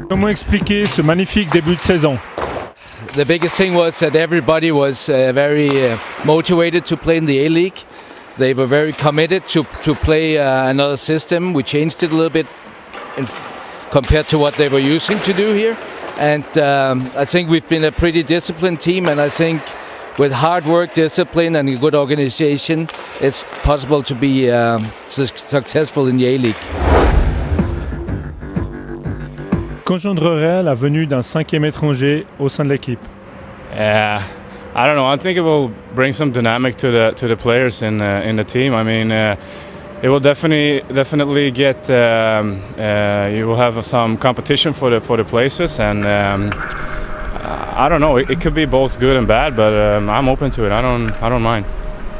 Comment expliquer ce magnifique début de saison? The biggest thing was that everybody was very motivated to play in the A-League. They were very committed to play another system. We changed it a little bit compared to what they were using to do here. And I think we've been a pretty disciplined team, and I think with hard work, discipline and a good organization, it's possible to be successful in the A-League. Qu'engendrerait la venue d'un 5e étranger au sein de l'équipe? I don't know. I think it will bring some dynamic to the players in the team. I mean, it will definitely get. You will have some competition for the places, and I don't know. It could be both good and bad, but I'm open to it. I don't mind.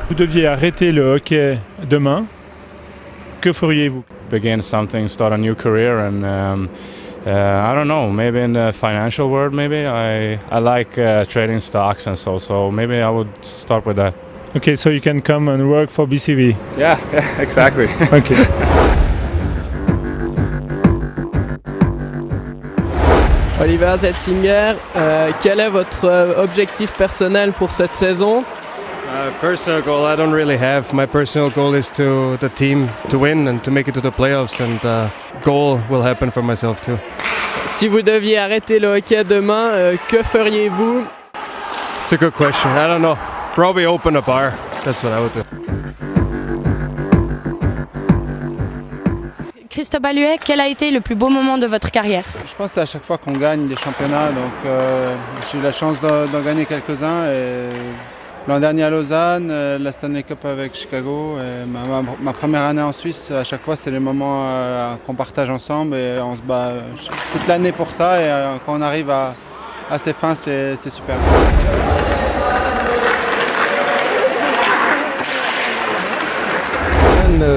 Vous deviez arrêter le hockey demain. Que feriez-vous? Begin something, start a new career, and. I don't know, maybe in the financial world, maybe. I like trading stocks and so maybe I would start with that. Okay, so you can come and work for BCV. Yeah, exactly. Okay. Oliver Zetzinger, quel est votre objectif personnel pour cette saison? Personal goal, I don't really have. My personal goal is to the team to win and to make it to the playoffs, and goal will happen for myself too. Si vous deviez arrêter le hockey demain, que feriez-vous? It's a good question. I don't know. Probably open a bar. That's what I would do. Christophe Alluet, quel a été le plus beau moment de votre carrière? Je pense que c'est à chaque fois qu'on gagne des championnats, donc j'ai eu la chance d'en gagner quelques-uns. Et l'an dernier à Lausanne, la Stanley Cup avec Chicago, et ma première année en Suisse, à chaque fois c'est les moments qu'on partage ensemble et on se bat toute l'année pour ça, et quand on arrive à ces fins, c'est super.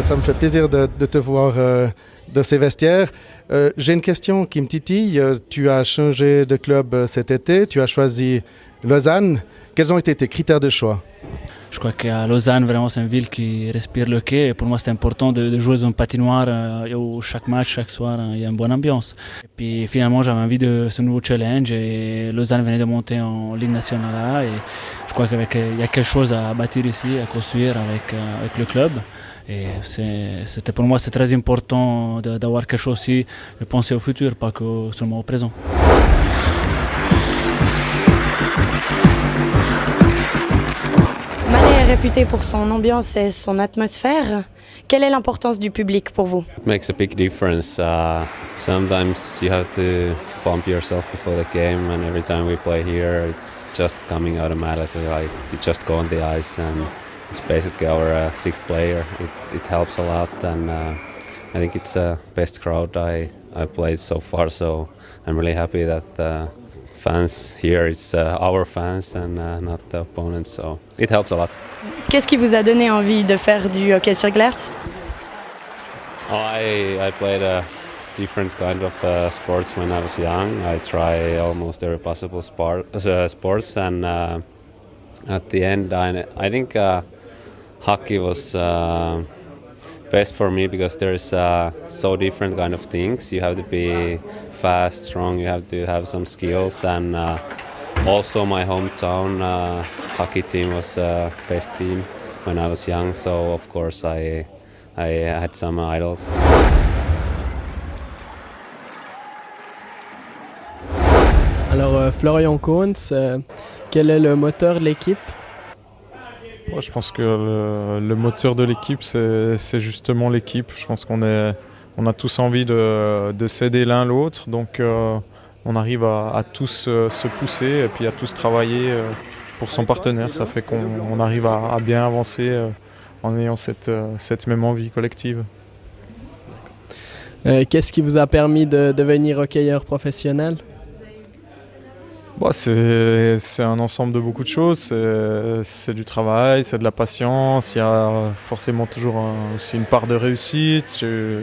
Ça me fait plaisir de te voir dans ces vestiaires. J'ai une question qui me titille. Tu as changé de club cet été, tu as choisi Lausanne. Quels ont été tes critères de choix? Je crois qu'à Lausanne, vraiment, c'est une ville qui respire le hockey. Et pour moi, c'est important de jouer dans une patinoire où chaque match, chaque soir, il y a une bonne ambiance. Et puis finalement, j'avais envie de ce nouveau challenge et Lausanne venait de monter en Ligue nationale. Et je crois qu'il y a quelque chose à bâtir ici, à construire avec le club. Et c'était pour moi, c'est très important d'avoir quelque chose aussi, de penser au futur, pas que seulement au présent. Réputé pour son ambiance et son atmosphère. Quelle est l'importance du public pour vous? It makes a big difference. Sometimes you have to pump yourself before the game, and every time we play here, it's just coming automatically. Like you just go on the ice, and it's basically our sixth player. It helps a lot, and I think it's the best crowd I played so far. So I'm really happy that fans here, it's our fans and not the opponents, so it helps a lot. Qu'est-ce qui vous a donné envie de faire du hockey sur glace? I played a different kind of sports when I was young. I try almost every possible sports, and at the end I think hockey was best for me because there's so different kind of things. You have to be fast, strong, you have to have some skills, and also my hometown hockey team was best team when I was young, so of course I had some idols. Alors Florian Kohns, quel est le moteur de l'équipe? Moi, je pense que le moteur de l'équipe, c'est justement l'équipe. Je pense qu'on a tous envie de s'aider l'un l'autre, donc on arrive à tous se pousser et puis à tous travailler pour son partenaire. Ça fait qu'on arrive à bien avancer en ayant cette même envie collective. Qu'est-ce qui vous a permis de devenir hockeyeur professionnel? C'est un ensemble de beaucoup de choses, c'est du travail, c'est de la patience, il y a forcément toujours aussi une part de réussite. J'ai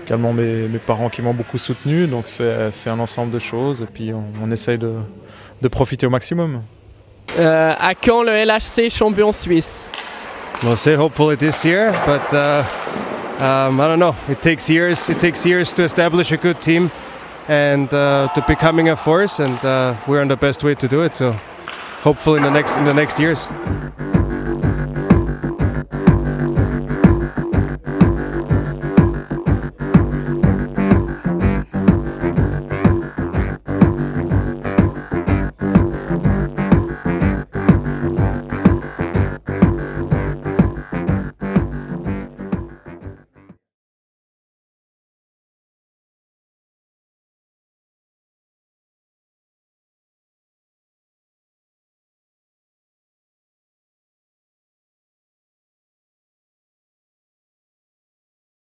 également mes parents qui m'ont beaucoup soutenu, donc c'est un ensemble de choses et puis on essaye de profiter au maximum. À quand le LHC champion suisse? We'll say hopefully this year, but I don't know. It takes years to establish a good team. and to becoming a force, and we're on the best way to do it. So hopefully in the next years.